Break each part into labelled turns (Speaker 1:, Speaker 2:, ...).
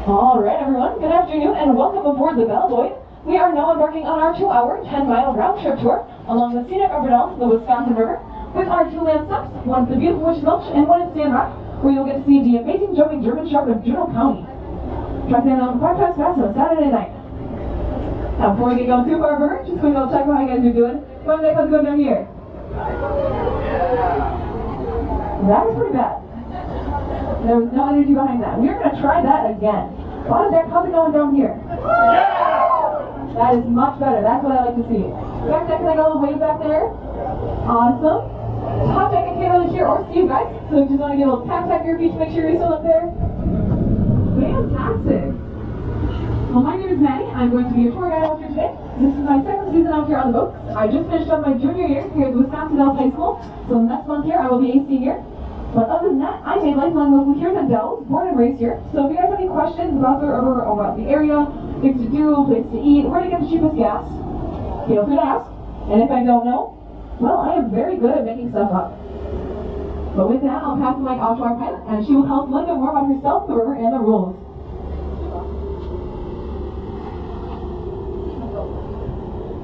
Speaker 1: All right, everyone. Good afternoon and welcome aboard the Bellboy. We are now embarking on our 2-hour, 10-mile round-trip tour along the scenic upper downs of the Wisconsin River with our 2 land stops, one at the beautiful Witch Gulch and one at Sand Rock, where you'll get to see the amazing jumping German Shepherd of Juneau County. Try staying on 5 times fast on a Saturday night. Now, before we get going too far, Bert, just going to check out how you guys are doing. One day, how's it going down here? That was pretty bad. There was no energy behind that. We're going to try that again. Deck, how's it going down here? Yeah! That is much better. That's what I like to see. Back deck, can I go a little wave back there? Awesome. Top deck, I can't really hear or see you guys, so just want to give a little tap your feet to make sure you're still up there. Fantastic. Well, my name is Maddie. I'm going to be your tour guide out here today. This is my second season out here on the boat. I just finished up my junior year here at the Wisconsin Dells High School, so next month here I will be a senior. But other than that, I'm a lifelong local here in the Dells, born and raised here. So if you guys have any questions about the river or about the area, things to do, place to eat, where to get the cheapest gas, feel free to ask. And if I don't know, well, I am very good at making stuff up. But with that, I'll pass the mic off to our pilot, and she will tell us a little bit more about herself, the river, and the rules.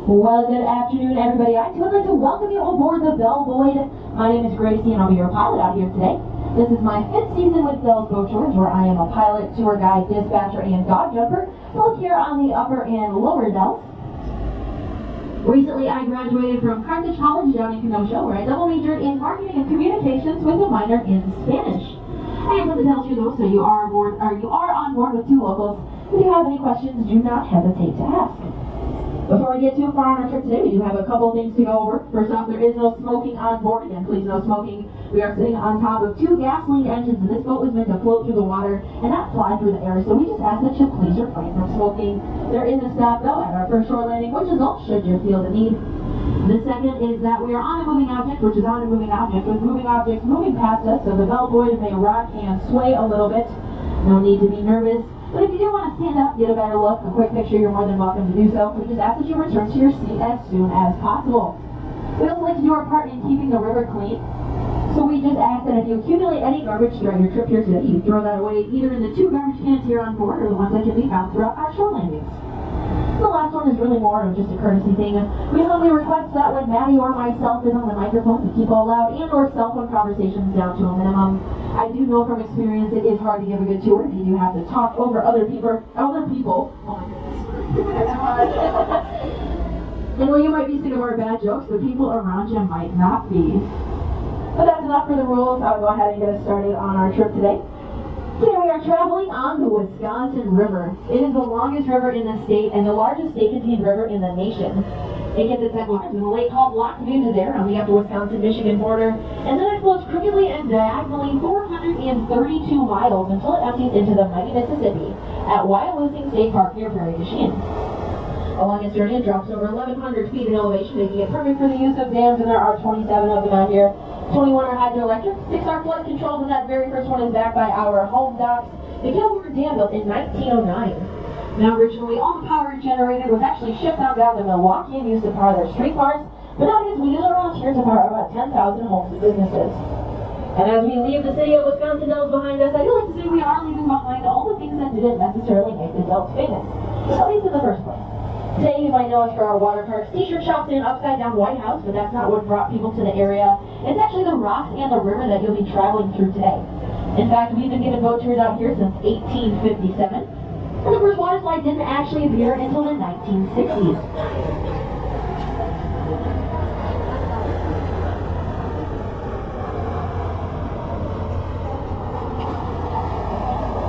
Speaker 2: Well, good afternoon, everybody. I would like to welcome you aboard the Bellboy. My name is Gracie, and I'll be your pilot out here today. This is my 5th season with Dells Boat Tours, where I am a pilot, tour guide, dispatcher, and dog jumper, both here on the upper and lower Dells. Recently, I graduated from Carthage College down in Kenosha, where I double majored in marketing and communications with a minor in Spanish. I am from the Dells here, though, so you are on board with 2 locals. If you have any questions, do not hesitate to ask. Before we get too far on our trip today, we do have a couple things to go over. First off, there is no smoking on board. Again, please no smoking. We are sitting on top of 2 gasoline engines, and this boat was meant to float through the water and not fly through the air, so we just ask that you please refrain from smoking. There is a stop, though, at our first shore landing, which is all should you feel the need. The second is that we are on a moving object, which is on a moving object, with moving objects moving past us, so the Bellboy may rock and sway a little bit. No need to be nervous. But if you do want to stand up, get a better look, a quick picture, you're more than welcome to do so. We just ask that you return to your seat as soon as possible. We also like to do our part in keeping the river clean. So we just ask that if you accumulate any garbage during your trip here today, you throw that away either in the 2 garbage cans here on board or the ones that can be found throughout our shore landings. The last one is really more of just a courtesy thing. We humbly request that when Maddie or myself is on the microphone to keep all loud and or cell phone conversations down to a minimum. I do know from experience it is hard to give a good tour if you do have to talk over other people. Oh my goodness. And while you might be sick of our bad jokes, the people around you might not be. But that's enough for the rules. I'll go ahead and get us started on our trip today. Today we are traveling on the Wisconsin River. It is the longest river in the state and the largest state-contained river in the nation. It gets its headwaters in a lake called Lac Vieux there on the upper Wisconsin-Michigan border, and then it flows crookedly and diagonally 432 miles until it empties into the mighty Mississippi at Wyalusing State Park near Prairie du Chien. Along its journey, it drops over 1,100 feet in elevation, making it perfect for the use of dams, and there are 27 of them out here. 21 are hydroelectric, 6 are flood controlled, and that very first one is backed by our home docks. The Kilburn Dam built in 1909. Now, originally, all the power generated was actually shipped on down to Milwaukee and used to power their streetcars, but nowadays we use it around here to power about 10,000 homes and businesses. And as we leave the city of Wisconsin Dells behind us, I do like to say we are leaving behind all the things that didn't necessarily make the Dells famous, at least in the first place. Today you might know us for our water parks, t-shirt shops, and upside-down White House, but that's not what brought people to the area. It's actually the rocks and the river that you'll be traveling through today. In fact, we've been giving boat tours out here since 1857, and the first water slide didn't actually appear until the 1960s.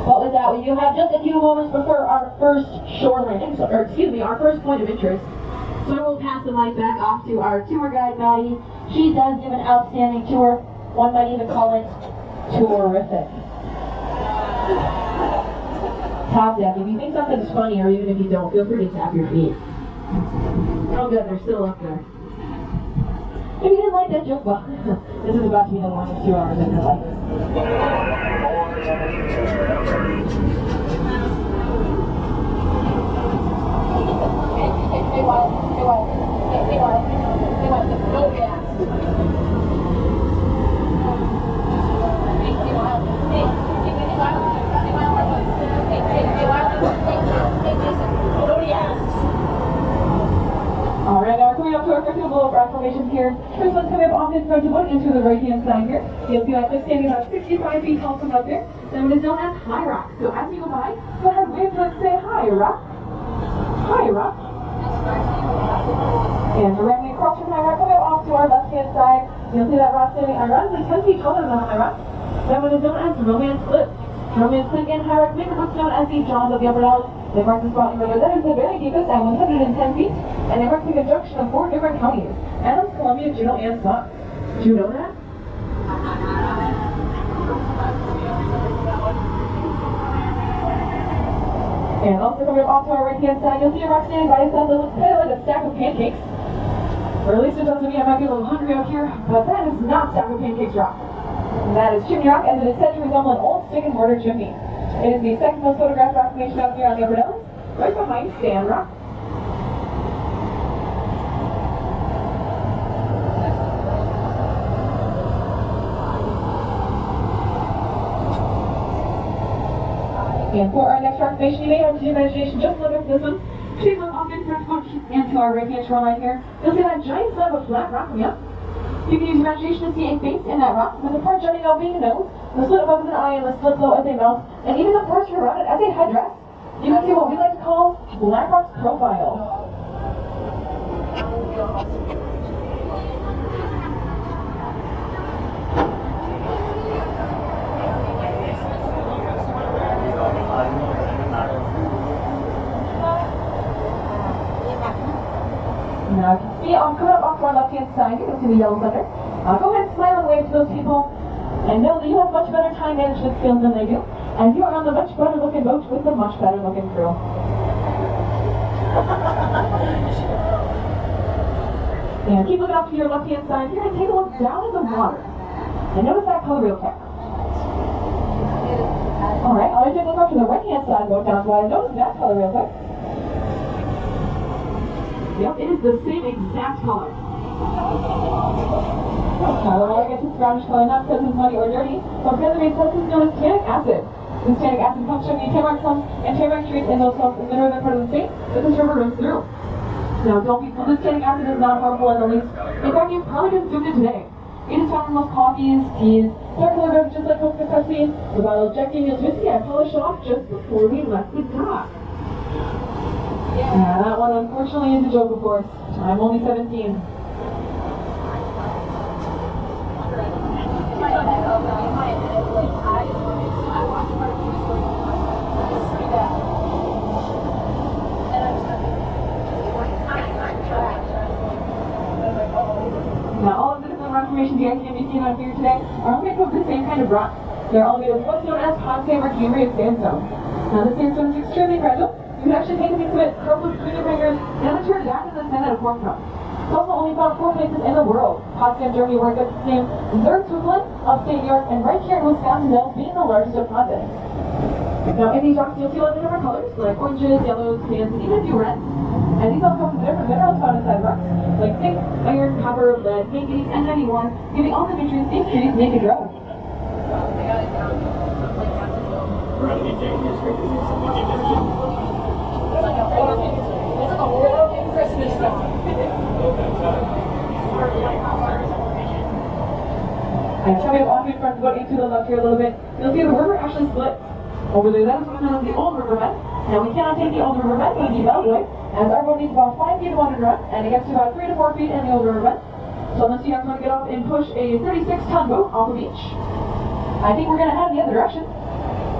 Speaker 2: But with that, we do have just a few moments before our first shore landing, our first point of interest. So I will pass the mic back off to our tour guide, Maddie. She does give an outstanding tour. One might even call it tourific. Top deck. If you think something's funny, or even if you don't, feel free to tap your feet. Oh good, they're still up there. If you didn't like that joke, well, this is about to be the longest 2 hours of your life. No gas. Hey,
Speaker 1: first one's coming up off in front of one into the right-hand side here. You'll see that they're standing about 65 feet tall from up there. That one is known as High Rock. So as you go by, go ahead, wave to it, say High Rock. High Rock. And directly across from High Rock, coming up off to our left-hand side, you'll see that rock standing around 10 feet taller than High Rock. That one is known as Romance Cliff. Romance Cliff and High Rock make what's known as the Jaws of the Upper Dalles. They mark the spot in the river that is the very deepest at 110 feet, and they mark the conjunction of 4 different counties: Adams, Columbia, Juneau, and Sauk. Do you know that? And also coming up off to our right-hand side, you'll see a rock standing by itself that looks kind of like a stack of pancakes. Or at least it does to me. I might be a little hungry out here, but that is not Stack of Pancakes Rock. That is Chimney Rock, as it is said to resemble an old stick and mortar chimney. It is the second most photographed rock formation out here on the Upper Dalles, right behind Stand Rock. And for our next rock formation, you may have to use your imagination just a little bit for this one. Please look off in front of and to our right-hand shoreline here. You'll see that giant slab of flat rock coming up. You can use your imagination to see a face in that rock, with the part jutting out being a nose, the slit above as an eye, and the slit below as a mouth, and even the parts around it as a headdress. You can see what we like to call Black Rock's profile. Now, you can see coming up off our left-hand side, you can see the yellow thunder. Go ahead and smile and wave to those people, and know that you have much better time management skills than they do, as you are on the much better looking boat with the much better looking crew. And keep looking up to your left-hand side here and take a look down in the water. And notice that color real quick. Alright, I'll take a look up to the right-hand side and go down the water. Notice that color real quick. Yep, it is the same exact color. Now, the water gets its brownish color not because it's muddy or dirty, but because of a substance known as tannic acid. This tannic acid comes from the tamarack swamps and tamarack trees in those swamps in the northern part of the state that this river runs through. Now, don't be fooled, this tannic acid is not harmful in the least. In fact, you've probably consumed it today. It is found in most coffees, teas, dark colored beverages like Coke and Pepsi, the bottle of Jack Daniel's whiskey I polished off just before we left the dock. Yeah, that one unfortunately is a joke, of course. I'm only 17. Now, all of the different rock formations you guys are going to be seeing out here today are all made of the same kind of rock. They're all made of what's known as potsdam or Cambrian sandstone. Now, this sandstone is extremely fragile. You can actually take a piece of it, curl it between your fingers, and then turn it back into the sand at a pork chop. It's also only found 4 places in the world: Potsdam, Germany, where it gets its name, Zurich, Switzerland, upstate New York, and right here in Wisconsin, being the largest deposit. Now, in these rocks, you'll see lots of different colors, like oranges, yellows, tans, and even a few reds. And these all come from different minerals found inside rocks, like zinc, iron, copper, lead, manganese, and many more, giving all the nutrients these trees need to grow. And coming off in front, going into the left here a little bit, you'll see the river actually splits. Over there, that is what's known as the old riverbed. Now, we cannot take the old riverbed with the Beltway, as our boat needs about 5 feet of water to run, and it gets to about 3 to 4 feet in the old riverbed. So unless you guys want to get off and push a 36-ton boat off the beach, I think we're going to head in the other direction.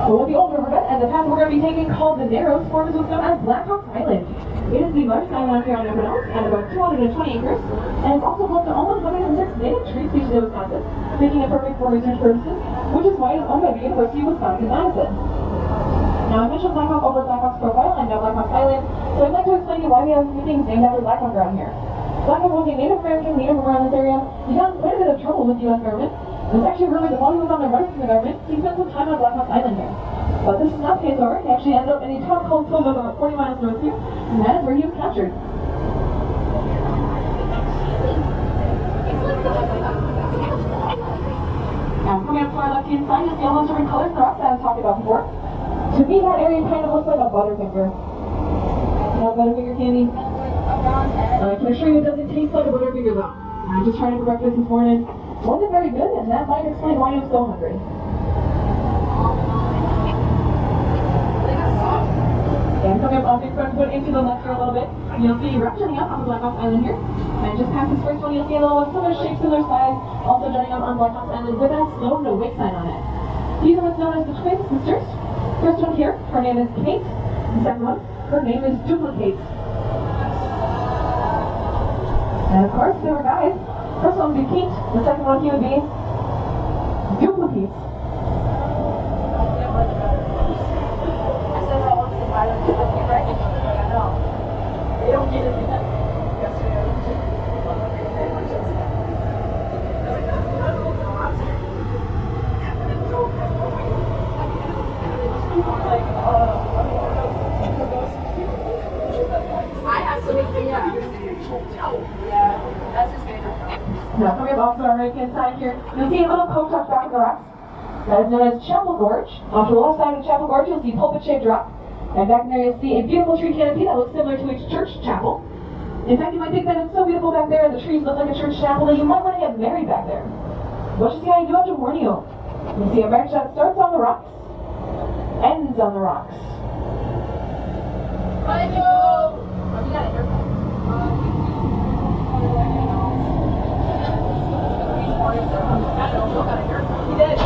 Speaker 1: So with the old riverbed and the path we're going to be taking, called the Narrows, forms what's known as Black Hawk Island. It is the largest island out here on the Upper Dalles, and about 220 acres, and it's also home to almost 106 native tree species in Wisconsin, making it perfect for research purposes, which is why it is owned by the University of Wisconsin-Madison. Now, I mentioned Black Hawk over Black Hawk's profile and now Black Hawk Island, so I'd like to explain to you why we have a few things named after Black Hawk around here. Black Hawk was a Native American leader from around this area. He got in quite a bit of trouble with the U.S. government. It's actually rumored that while he was on the run from the government, he spent some time on Black Hawk Island here. But this is not the case over. He actually ended up in a town called Silva, about 40 miles north here, and that is where he was captured. Now, coming up to our left-hand side, you'll see all those different colors of the rocks that I've talked about before. To me, that area kind of looks like a butterfinger. You know, butterfinger candy? I can assure you it doesn't taste like a butterfinger though. I just tried it for breakfast this morning. Wasn't very good, and that might explain why I'm so hungry. And coming up off your front foot into the left here a little bit, you'll see rock jutting up on the Black Ops Island here. And just past this first one, you'll see a little similar shape, similar size, also jutting up on Black Ops Island with that slow no wake sign on it. These are what's known as the twin sisters. First one here, her name is Kate. The second one, her name is Duplicate. And of course, they were guys. First one would be Kate, the second one here would be Duplicate. They don't get it.
Speaker 2: I have so many, yeah, that's just good.
Speaker 1: Now, coming up off to our right hand side here, you'll see a little coat tucked back in the rocks. That is known as Chapel Gorge. Off to the left side of Chapel Gorge, you'll see pulpit-shaped rock. And back in there, you'll see a beautiful tree canopy that looks similar to a church chapel. In fact, you might think that it's so beautiful back there and the trees look like a church chapel that you might want to get married back there. But you see, I do have to warn you. You see a marriage that starts on the rocks, ends on the rocks.
Speaker 2: Hi, Joe! Oh, you got a haircut. I don't know, Joe got a haircut. He did.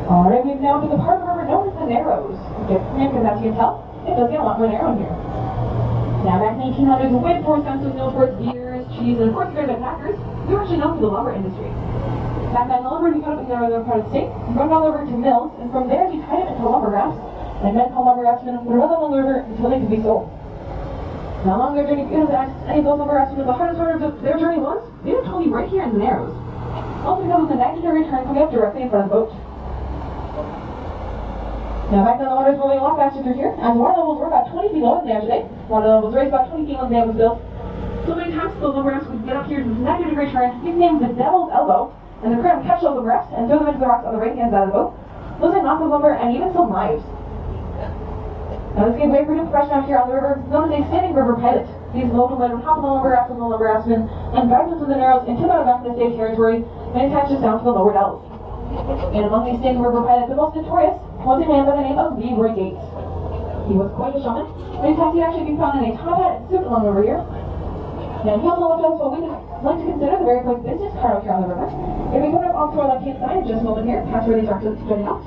Speaker 1: Alright, we've now to the part of the river known as the Narrows. Get because as you can tell, it does get a lot more narrow here. Now back in the 1800s, the way before Wisconsin was known for its beers, cheese, and of course great attackers, we were actually known for the lumber industry. Back then, the lumber would be cut up in the northern part of the state, run all over to mills, and from there we tied it into lumber rafts, and men called lumber raftsmen would run them along the river until they could be sold. Now along their journey, because any of those lumber raftsmen, the hardest part of their journey was, they were totally right here in the Narrows. Also because of the 90-degree turn coming up directly in front of the boat. Now back then the water was moving a lot faster through here, as water levels were about 20 feet lower than they are today. Water levels raised about 20 feet when the dam was built. So many times the lumber rafts would get up here to this 90-degree turn, nicknamed the Devil's Elbow, and the current would catch those lumber rafts and throw them into the rocks on the right hand side of the boat, losing lots of lumber and even some lives. Now this gave way for new profession out here on the river, known as a standing river pilot. These local men would hop on the lumber rafts and the lumber raftsmen and drive them to the Narrows into the back of the state territory, many times just down to the lower dells. And among these standing river pilots, the most notorious was a man by the name of Leroy Gates. He was quite a showman. Many times he'd actually be found in a top hat and suit along the river here. And he also lived us what we like to consider the very quick business card out here on the river. If we come up off to our left-hand side, just a moment here, past where these rocks are jutting out.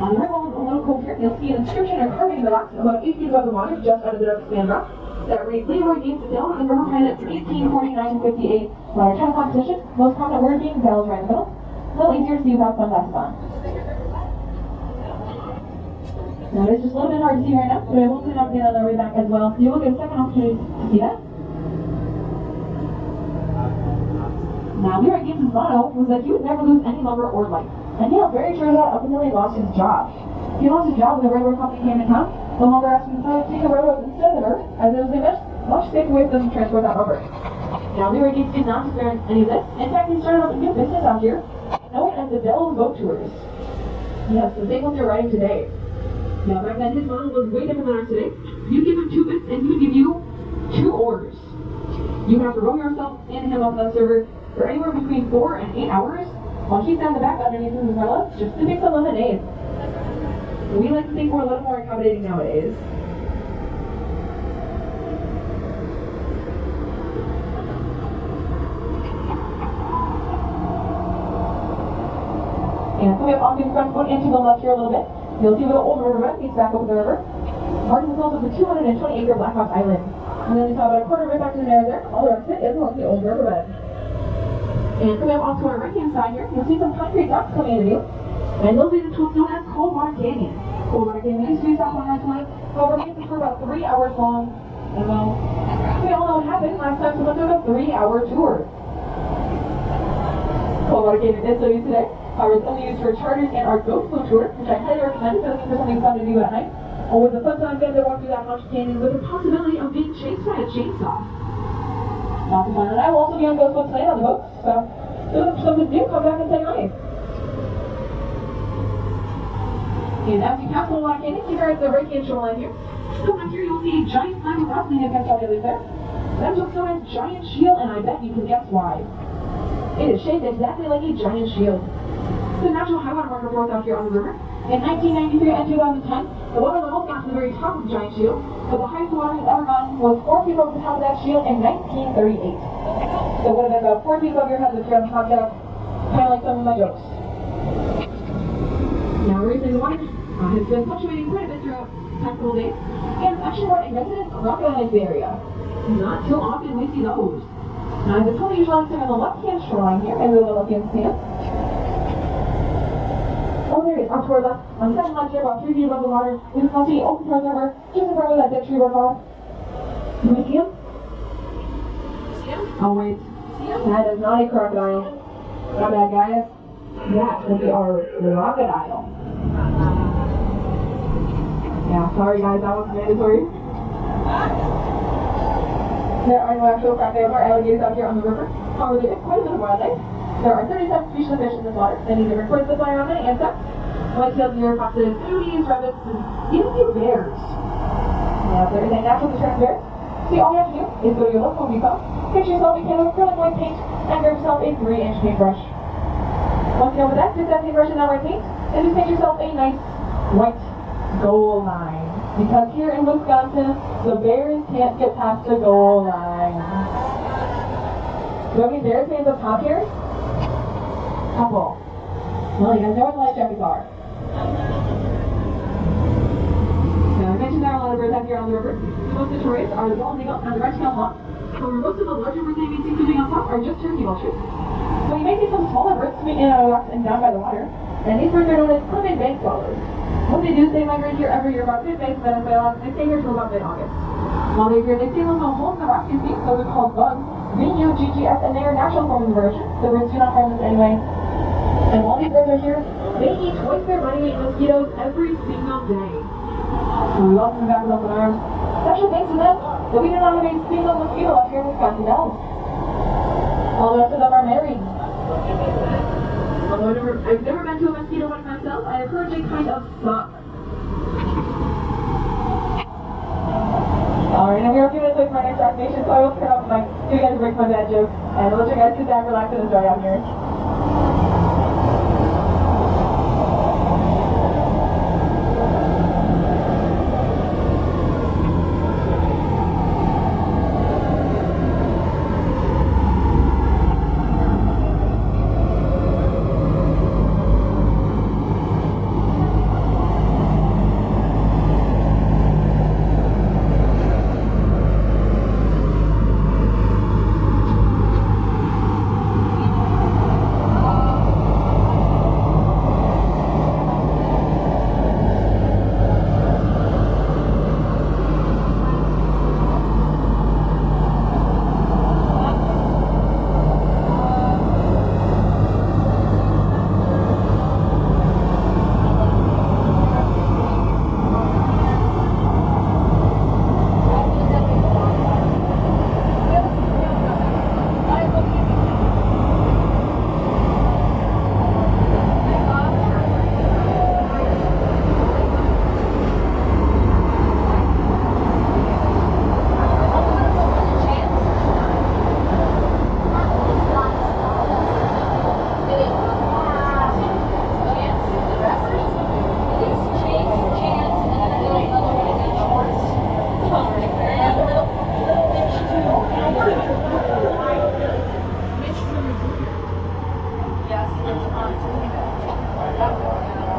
Speaker 1: On the river, a little cove here, you'll see an inscription or carving in the rocks about 8 feet above the water, just under the sand rock, that reads Leroy Gates Sailed and River Pilot 1849 to 58. While our time competition, most prominent word being bells right in the middle. A little easier to see without sunglasses on. Now it's just a little bit hard to see right now, but I will clean up again on our way back as well, so you will get a second opportunity to see that. Now Leroy Gates' motto was that he would never lose any lumber or life, and he held very true to that up until he lost his job. He lost his job when the railroad company came to town. The lumber raftsmen decided to take the railroad instead of the river, as it was a much safer way for them to transport that lumber. Now Leroy Gates did not experience any of this. In fact, he started up a new business out here, known as the Devil's Boat Tours. Yes, the same one they're riding today. Now back then his model was way different than ours today. You give him 2 bits and he would give you 2 oars. You have to row yourself and him up that river for anywhere between 4 and 8 hours, while he's down the back underneath his umbrella just to make some lemonade. We like to think we're a little more accommodating nowadays. And coming up off the front foot into the left here a little bit, you'll see where the old riverbed meets back up the river, marking the close of the 220-acre Black Ops Island. And then you saw about a quarter of it back to the narrow there. All the rest of it is along the old riverbed. And coming up off to our right-hand side here, you'll see some concrete docks coming into view. And those lead into what's known as Cold Water Canyon. Cold Water Canyon used to be stopped on our tour. However, it was for about 3 hours long. And well, we all know what happened last time someone took a 3-hour tour. Cold Water Canyon is so used today. However, it's only used for charters and our ghost boat tour, which I highly recommend if you're looking for something fun to do at night. Or with the fun time band that walk through that haunted canyon with
Speaker 2: With the possibility of being chased by a chainsaw.
Speaker 1: lots of fun. And I will also be on Ghostbook tonight on the boat, so if you're looking for something new, come back and say hi. And as you pass the Little Rock Canyon, keep your eyes at the right-hand shoreline here.
Speaker 2: Come back here, you'll see a giant flag of rock
Speaker 1: You can tell the others there. That looks like a giant shield, and I bet you can guess why. It is shaped exactly like a giant shield.
Speaker 2: the natural high water marker for us out here on the river.
Speaker 1: In 1993 and 2010, the water level got to the very top of the giant shield, but the highest the water has ever gotten was 4 feet over the top of that shield in 1938. So it would have been about 4 feet above your head if you're on top of that, kind of like some of my jokes.
Speaker 2: Now, recently the water has been fluctuating quite a bit throughout the past couple days.
Speaker 1: And it's actually more a resident rocket on this area.
Speaker 2: Not too often we see those.
Speaker 1: Now, the tunnel usually on the left-hand shoreline here, and the little can see it. Oh, there it is, up toward left. On the second left here, about 3 feet above the water, we can now see open part river, just in front of that dead tree we're called. Do we see him?
Speaker 2: See him?
Speaker 1: Oh, wait.
Speaker 2: See him?
Speaker 1: That is not a crocodile. My bad, guys. That would be our crocodile. Yeah, sorry guys, that was mandatory. There are no actual crocodiles or alligators out here on the river. However, there is quite a bit of wildlife. There are 37 species of fish in this water, many different birds that fly around, many insects. White-tailed deer, foxes, coyotes, rabbits, and even a few bears. Yeah, there is a natural deterrent bear. See, all you have to do is go to your local Home Depot, get yourself a can of acrylic white paint, and grab yourself a 3-inch paintbrush. Once you're done with that, dip that paintbrush in that white paint, and just make yourself a nice white goal line. Because here in Wisconsin, the Bears can't get past the goal line. Do you have any Bears fans up top here? Couple. Well, you guys know what the life jackets are. Now, I mentioned there are a lot of birds out here on the river. The most notorious are the bald eagle and the red-tailed hawk.
Speaker 2: However, most of the larger birds that you may see swimming on top
Speaker 1: Are just turkey vultures. So you may see some smaller birds swimming in and rocks and down by the water. And these birds are known as Plymouth bank swallows. What they do is they migrate here every year about mid-May to Venezuela. They stay here till about mid-August. While they're here, they stay in little holes in the rocks you see. Those are called bugs. B-U-G-G-S, and they are natural forms of erosion. The birds do not harm us anyway. And while these birds are here, they eat twice their body weight in mosquitoes every single day. So we welcome them back with open arms. Special thanks to them that we do not have a single mosquito out here in Wisconsin Dells. All the rest of them are married.
Speaker 2: Although I've never been to a mosquito one myself, I have heard they kind of suck.
Speaker 1: Alright, now we are a few minutes away from our next activation, so I will turn off the mic, give you guys a break from my bad jokes, and I'll let you guys sit down, relax, and enjoy out here.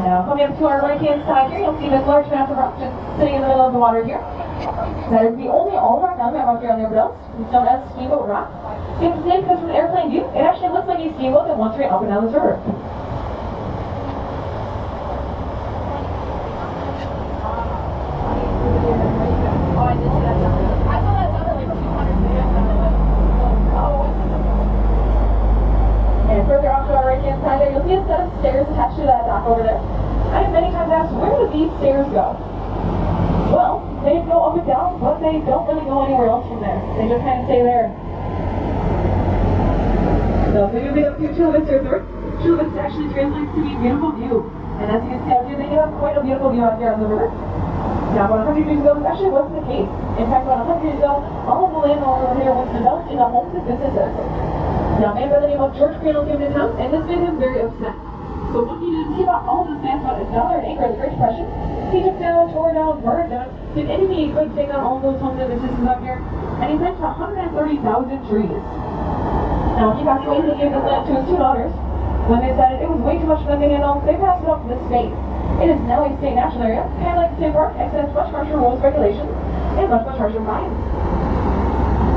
Speaker 1: Now, coming up to our right-hand side here, you'll see this large mass of rock just sitting in the middle of the water here. That is the only all-rock element out here on the river Dells. It's known as steamboat rock. It's the same because from an airplane view, it actually looks like a steamboat that wants to up and down this river. And further off to our right-hand side there, you'll see a set of stairs attached to that dock over there. I have many times asked, where do these stairs go? They go up and down, but they don't really go anywhere else from there. They just kind of stay there. So if we move it up to Chilowitz Resort, Chilowitz actually translates to mean beautiful view. And as you can see out here, they do have quite a beautiful view out here on the river. Now, about 100 years ago, this actually wasn't the case. In fact, about 100 years ago, all of the land all over here was developed into homes and businesses. Now, a man by the name of George Crandall came to town, and this made him very upset. So what he did is he bought all this land about $1 an acre in the Great Depression. He took down, tore down, burned down, did anything he could to take down all those homes and businesses up here, and he planted 130,000 trees. Now, when he passed away, he gave this land to his two daughters. When they decided it was way too much for them to handle, they passed it off to the state. It is now a state national area, kind of like the state park, except much harsher rules, regulations, and much harsher fines.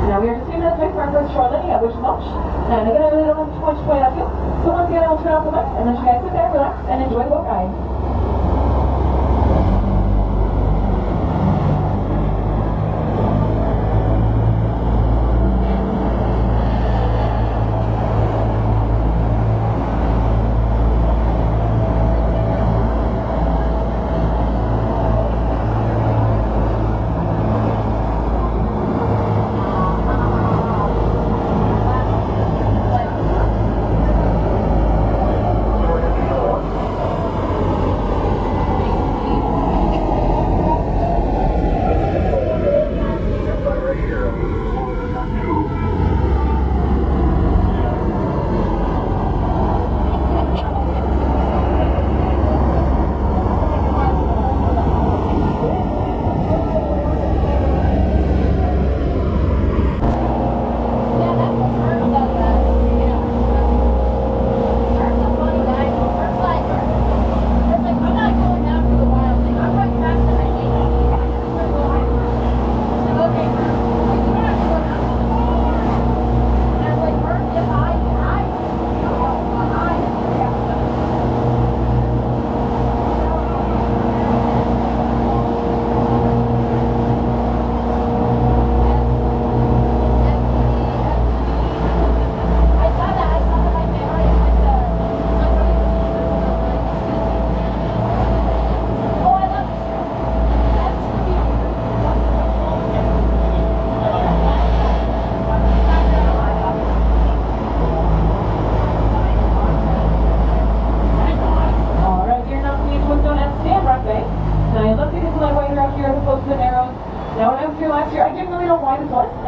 Speaker 1: Now we are just 2 minutes away from our first shore landing at Witch's Gulch. And again, I really don't have too much to point out to you. So once again, I will turn off the lights and let you guys sit there, relax, and enjoy the boat ride.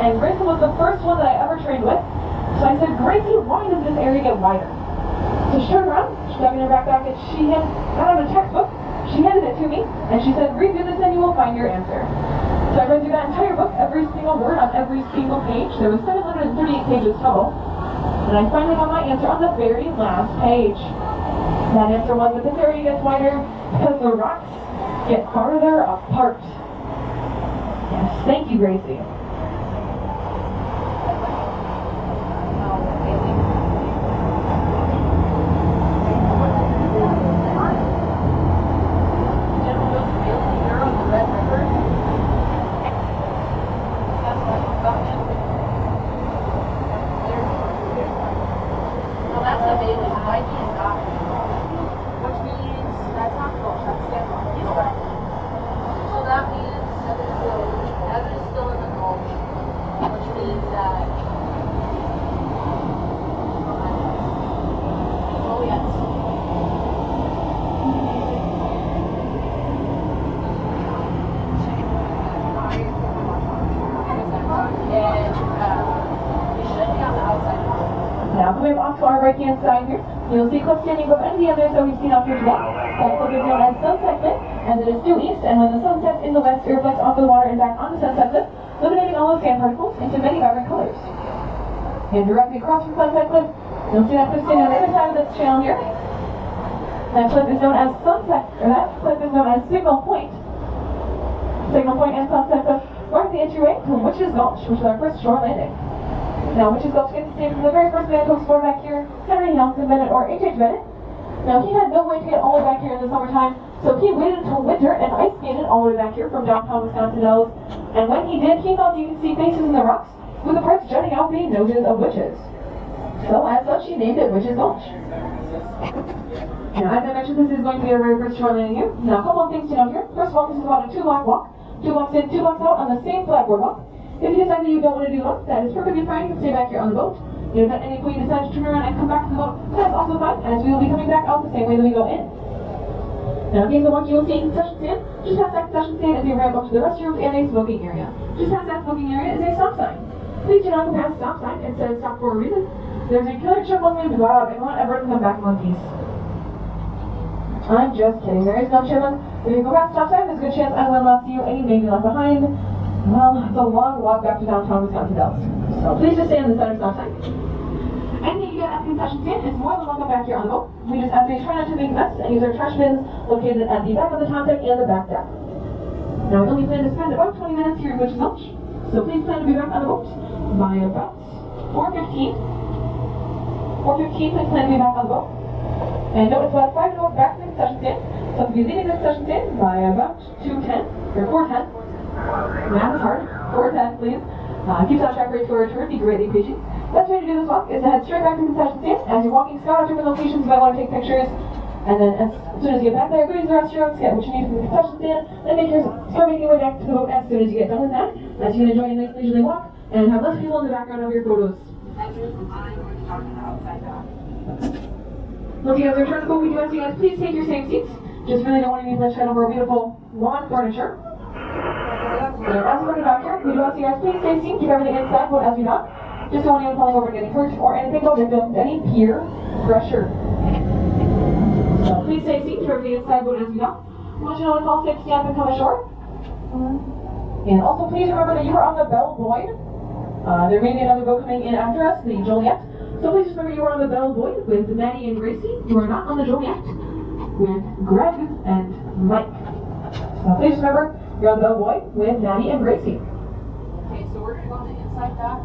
Speaker 1: And Grayson was the first one that I ever trained with. So I said, Gracie, why does this area get wider? So she turned around, she dug in her backpack, and she had got out a textbook. She handed it to me, and she said, read through this and you will find your answer. So I read through that entire book, every single word on every single page. There was 738 pages total. And I finally got my answer on the very last page. That answer was that this area gets wider because the rocks get farther apart. Yes, thank you, Gracie. Now coming off to our right-hand side here, you'll see cliff standing above any of the others that we've seen out here today. That cliff is known as Sunset Cliff, as it is due east, and when the sun sets in the west, it reflects off of the water and back onto Sunset Cliff, illuminating all those sand particles into many vibrant colors. And directly across from Sunset Cliff, you'll see that cliff standing on the other side of this channel here. That cliff is known as Signal Point. Signal Point and Sunset Cliff mark the entryway to Witch's Gulch, which is our first shore landing. Now, Witch's Gulch gets its name from the very first man to explore back here, Henry Hamilton Bennett, or H.H. Bennett. Now, he had no way to get all the way back here in the summertime, so he waited until winter and ice skated all the way back here from downtown Wisconsin Dells. And when he did, he thought you could see faces in the rocks, with the parts jutting out being noses of witches. So, as such, he named it Witch's Gulch. Now, as I mentioned, this is going to be our very first shore landing here. Now, a couple of things to note here. First of all, this is about a 2-block walk 2 blocks in, 2 blocks out on the same flat boardwalk. If you decide that you don't want to do the boat, that is perfectly fine. You can stay back here on the boat. If at any point you decide to turn around and come back to the boat, that's also fine, as we will be coming back out the same way that we go in. Now, here's the walk you will see in concession stand. Just past that concession stand is your ramp up to the restrooms and a smoking area. Just past that smoking area is a stop sign. Please do not go past the stop sign. It says stop for a reason. There's a killer chipmunk named Bob, and won't ever come back in one piece. I'm just kidding. There is no chipmunk. If you go past the stop sign, there's a good chance I will not see you and you may be left behind. Well, it's a long walk back to downtown Wisconsin Dells. So please just stay on the center stop sign. Anything you get at the concession stand is more than welcome back here on the boat. We just ask that you try not to make a mess and use our trash bins located at the back of the top deck and the back deck. Now, we only plan to spend about 20 minutes here in Witch's Lunch, so please plan to be back on the boat by about 4:15. 4:15, please plan to be back on the boat. And note it's about 5 minutes back to the concession stand, so if you leaving the concession stand by about 2:10, or 4:10, math is hard, 4:10 please. Keep on track for your return, be greatly appreciated. Best way to do this walk is to head straight back to the concession stand. As you're walking, scout out different locations, you might want to take pictures. And then as soon as you get back there, go use the restrooms, get what you need from the concession stand, then start making your way back to the boat as soon as you get done with that. As you can enjoy a nice leisurely walk and have less people in the background of your photos. Once you guys return to the boat, we do ask you guys please take your same seats. Just really don't want any blood shed over beautiful lawn furniture. So as we put it back here, we do ask you guys please stay seated, keep everything inside boat as we dock. Just don't want anyone falling over and getting hurt or anything, no victim to any peer pressure. So please stay seated, keep everything inside boat as we dock. I want you to know when it's all safe to stand up and come ashore. And also please remember that you are on the Belle Boyd. There may be another boat coming in after us, the Joliet. So please just remember you are on the Belle Boyd with Maddie and Gracie. You are not on the Joliet with Greg and Mike. So please just remember you're on the Belle Boyd with Maddie and Gracie.
Speaker 3: Okay, so we're going to go on the inside dock.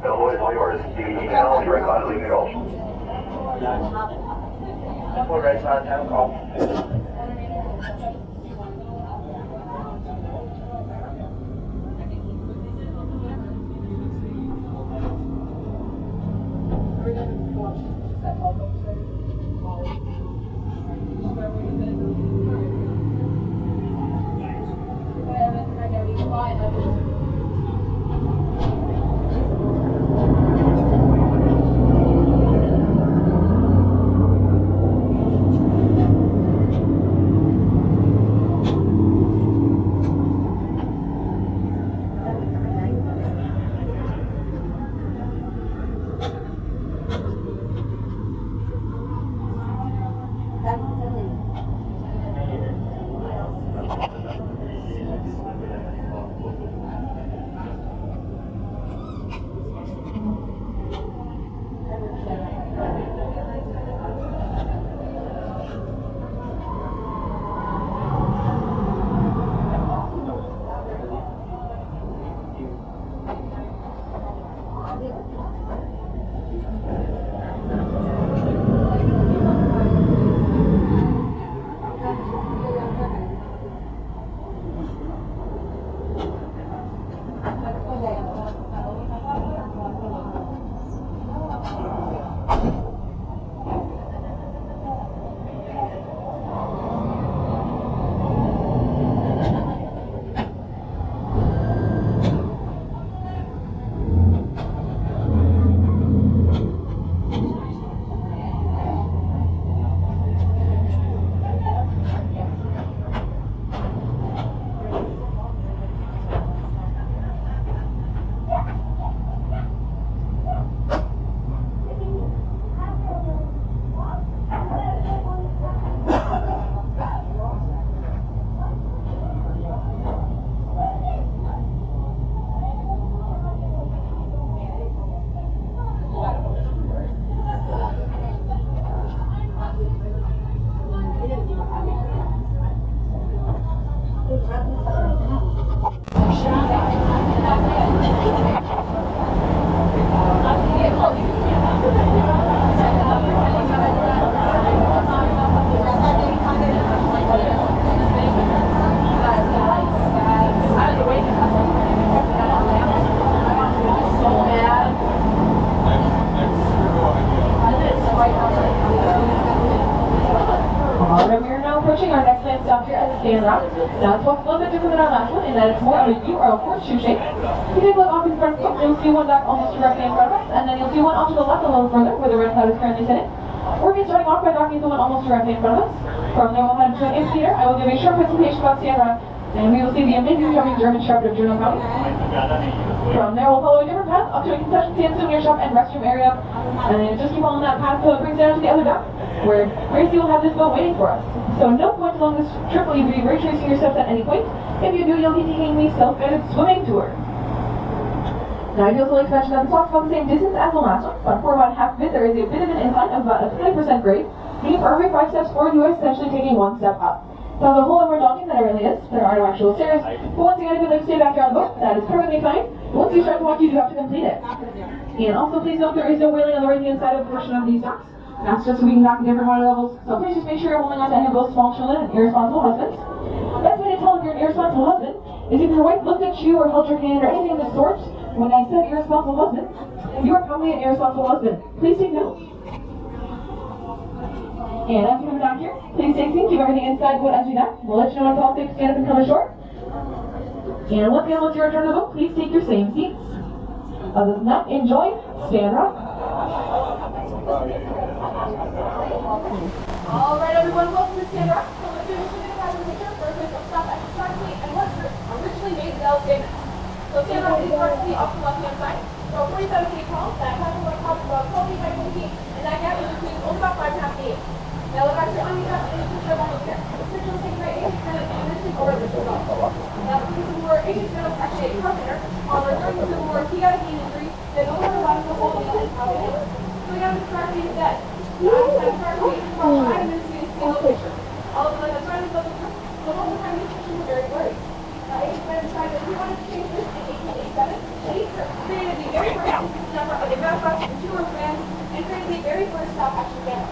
Speaker 4: Bellboy is all yours. DVD channel, direct line, leave control. Full right side, channel call.
Speaker 1: Stand Rock. Now this one's a little bit different than our last one in that it's more of a U or a horseshoe shape. If you take a look off in front of us, you'll see one duck almost directly in front of us, and then you'll see one off to the left a little further where the red cloud is currently sitting. We're going to be starting off by docking the one almost directly in front of us. From there we'll head to an amphitheater. I will give a short presentation about Stand Rock, and we will see the amazing jumping German Shepherd of Juneau County. From there we'll follow a different path up to a concession stand, souvenir shop, and restroom area. And then just keep on that path until it brings down to the other dock, where Gracie will have this boat waiting for us. So no point along this trip will you be retracing your steps at any point. If you do, you'll be taking the self-guided swimming tour. Now I feel so expansion that the talk's about the same distance as the last one, but for about half of it there is a bit of an incline of about a 20% grade. Meaning for every 5 steps forward, you are essentially taking 1 step up. Sounds a whole lot more daunting than it really is. There are no actual stairs, but once again, if you'd like to stay back here on the boat, that is perfectly fine. But once you start to walk, you do have to complete it. And also please note there is no railing on the right-hand side of the portion of these docks. That's just so we can dock at different water levels. So please just make sure you're holding on to any of those small children and irresponsible husbands. The best way to tell if you're an irresponsible husband is if your wife looked at you or held your hand or anything of the sort. When I said irresponsible husband, you are probably an irresponsible husband. Please take note. And as we come down here, please stay seated, keep everything inside the boat as we dock. We'll let you know when it's all safe to stand up and come ashore. And once again, once you return to the boat, please take your same seats. Other than that, enjoy Stand Rock. Alright everyone, welcome to Stand Rock. So let's do this in the picture for a quick stop at Starfleet and Westford, originally made in Dallas Vegas. So Stand Rock is hard to see off the left-hand side. So 47 feet tall, that platform top is about 12 feet by 20 feet, and that gap is between only about 5.5 feet. Now look back to on the top and the picture of here. This picture was taken by Agent General Anderson over the Civil War. Now the Civil War, Agent General was actually a carpenter. However, during the Civil War, he got a knee injury that no longer allowed him to hold the nail and pound it. So he got him to start being dead. Now I decided to start being from 5 minutes to see a single picture. All of a sudden, I started to look at the so most of the time these pictures were very blurry. Now Agent General decided that he wanted to change this in 1887. And he created the very first number of a Belfast and 2 Earth bands and created the very first stop action camera.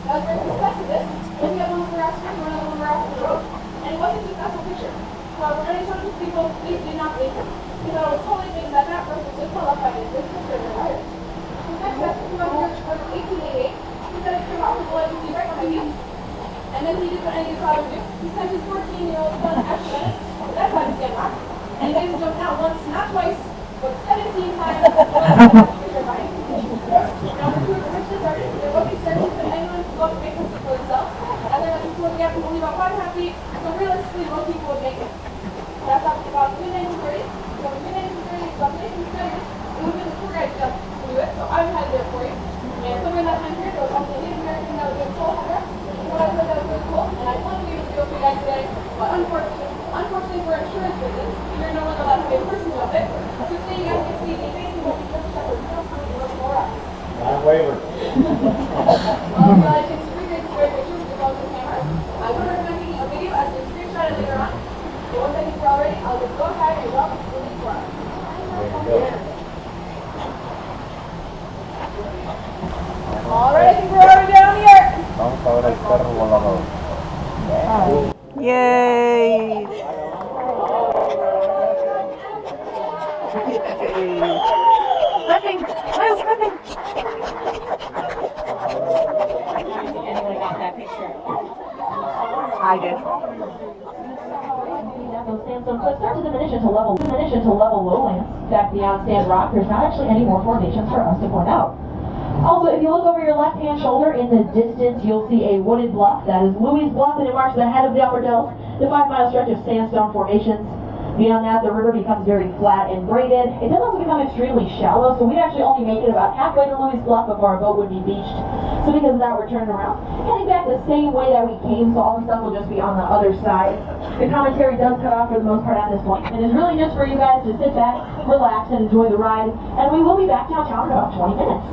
Speaker 1: I was very successful with this. Looking at one of the graphs here, one of the graphs on the road. And it was a successful picture. However, many times people did not believe him. Because I was totally thinking that that person was just pulled up by this picture in their life. The next step came out here in 1888. He said it's pretty possible I can see right behind you. And then he did what any of his father would do. He sent his 14-year-old son after Venice. That's how he Stand Rock. And he made him jump not once, not twice, but 17 times. Now, for true richness, there will be searches that anyone can go to make this for themselves. And then before the gap is only about 5.5 feet, so realistically, most people would make it. That's up to about 1930. So in 1930, about 1930, it would have been the tour guide's job to do it, so I would have it there for you. And somewhere in that time period, there was also a Native American that was doing toll there. So I thought that was really cool, and I wanted to be able to do it for you guys today, but unfortunately for insurance reasons, you're no longer allowed to be a person of it. So today you guys can see the amazing what the German Shepherd is really more up.
Speaker 5: Waiver.
Speaker 1: Well, if you like to take some great pictures with all the cameras, I would recommend taking a video as a screenshot it later on. But once I think we're all ready, I'll just go ahead and welcome to the for us. Alright, I think we're already down here.
Speaker 5: Vamos a ver el perro volador.
Speaker 6: Yay! Flipping! I'm flipping!
Speaker 3: Anyone got that picture?
Speaker 6: I did.
Speaker 2: Those sandstone cliffs start to diminish into level lowlands. Back beyond Stand Rock, there's not actually any more formations for us to point out. Also, if you look over your left-hand shoulder, in the distance, you'll see a wooded bluff. That is Louis Bluff, and it marks the head of the Upper Dells, the 5-mile stretch of sandstone formations. Beyond that, the river becomes very flat and braided. It does also become extremely shallow, so we'd actually only make it about halfway to Louis Bluff before our boat would be beached. So because of that, we're turning around, heading back the same way that we came, so all the stuff will just be on the other side. The commentary does cut off for the most part at this point. It is really just for you guys to sit back, relax, and enjoy the ride. And we will be back downtown in about 20 minutes.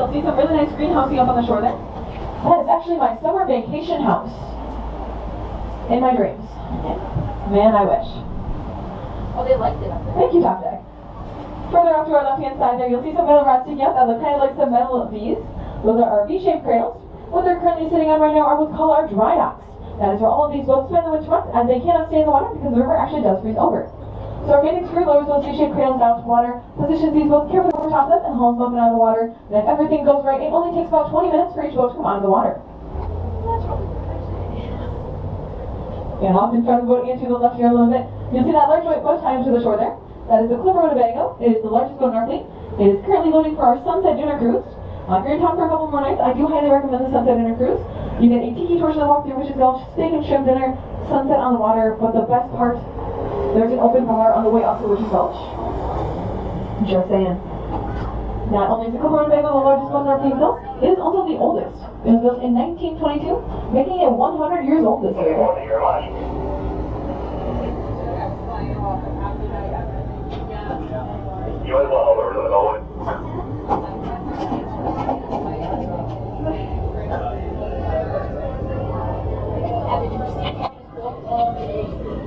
Speaker 1: You'll see some really nice greenhousing up on the shore there. That is actually my summer vacation house. In my dreams. Man, I wish.
Speaker 3: Oh, they liked it up there.
Speaker 1: Thank you, Top Deck. Further off to our left-hand side there, you'll see some metal rods sticking out that look kind of like some metal V's. Those are our V-shaped cradles. What they're currently sitting on right now are what's called our dry docks. That is where all of these boats spend the winter months, as they cannot stay in the water because the river actually does freeze over. So our main crew lowers those V-shaped cradles down to water, positions these boats carefully over top of them, and hauls them up and out of the water. And if everything goes right, it only takes about 20 minutes for each boat to come out of the water. And off in front of the boat and to the left here a little bit, you'll see that large white boat tied to the shore there. That is the Clipper Winnebago. It is the largest boat in our fleet. It is currently loading for our Sunset Dinner Cruise. If you're in town for a couple more nights, I do highly recommend the Sunset Dinner Cruise. You get a tiki torch to walk through, which is called steak and shrimp dinner, sunset on the water, but the best part, there's an open bar on the way up to Witch's Gulch. Just saying. Not only is the Clipper Winnebago the largest boat in our fleet built, it is also the oldest. It was built in 1922, making it 100 years old this year.
Speaker 4: Thank you very much. You as well, over to the Melwood.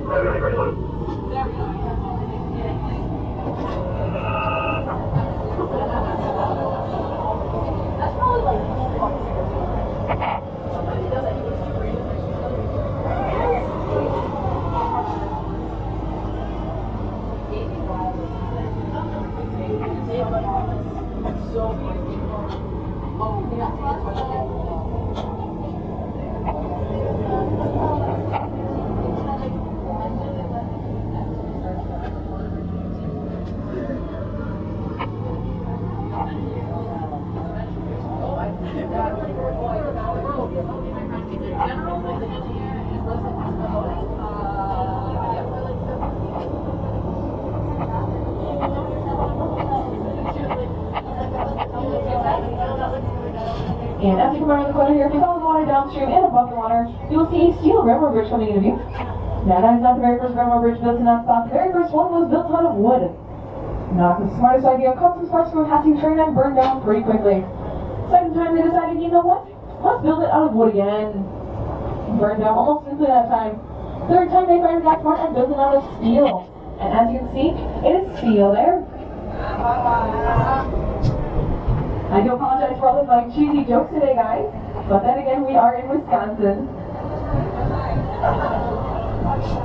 Speaker 4: Really great look.
Speaker 3: That's probably like
Speaker 1: And as you come around the corner here, if you follow the water downstream and above the water, you will see a steel railroad bridge coming into view. Now, that is not the very first railroad bridge built in that spot. The very first one was built out of wood. Not the smartest idea. Cut some parts from a passing train and burned down pretty quickly. Second time they decided, you know what? Let's build it out of wood again. Burned down almost instantly that time. Third time they finally got smart and built it out of steel. And as you can see, it is steel there. I do apologize for all the like cheesy jokes today, guys. But then again, we are in Wisconsin.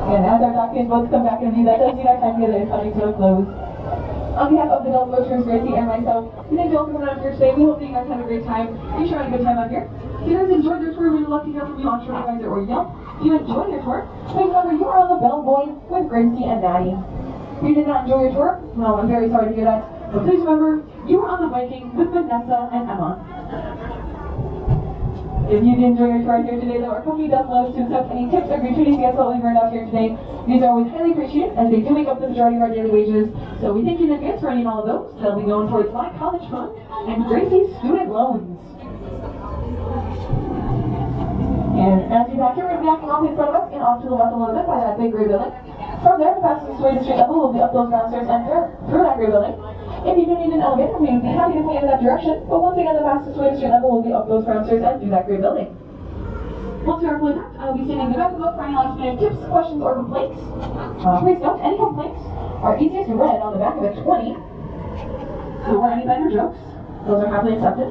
Speaker 1: And as our docking boats come back in view, that does mean our time together is coming to a close. On behalf of the Delta Boaters, Gracie, and myself, we thank you all for coming out here today. We hope that you guys had a great time. Be sure to have a good time out here. If you guys enjoyed your tour, we'd love to hear from you on TripAdvisor or Yelp. If you enjoyed your tour, please remember you are on the Bellboy with Gracie and Maddie. If you did not enjoy your tour, well, I'm very sorry to hear that. But please remember, you were on the Viking with Vanessa and Emma. If you did enjoy your tour here today, though, our company does love to accept any tips or gratuities you guys what we've earned out here today. These are always highly appreciated, as they do make up the majority of our daily wages. So we thank you in advance for any and all of those. They'll be going towards my college fund and Gracie's student loans. And as you back here, we're backing off in front of us and off to the left a little bit by that big gray building. From there, the fastest way to street level will be up those downstairs and through that gray building. If you do need an elevator, we would be happy to point you in that direction, but once again, the fastest way to street level will be up those downstairs and through that gray building. Once we are fully packed, I will be standing in the back of the boat for any last minute tips, questions, or complaints. Please note, any complaints are easiest read on the back of a 20, or any better jokes. Those are happily accepted.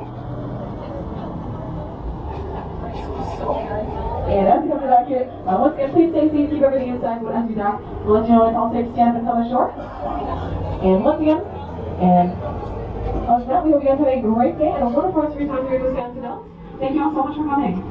Speaker 1: And as you come to back here, once again, please stay safe, keep everything inside, but as you dock, we'll let you know when it's all safe to stand up and come ashore. And once again, and other than that, we hope you guys have a great day and a wonderful rest of your time here in Wisconsin Dells. Thank you all so much for coming.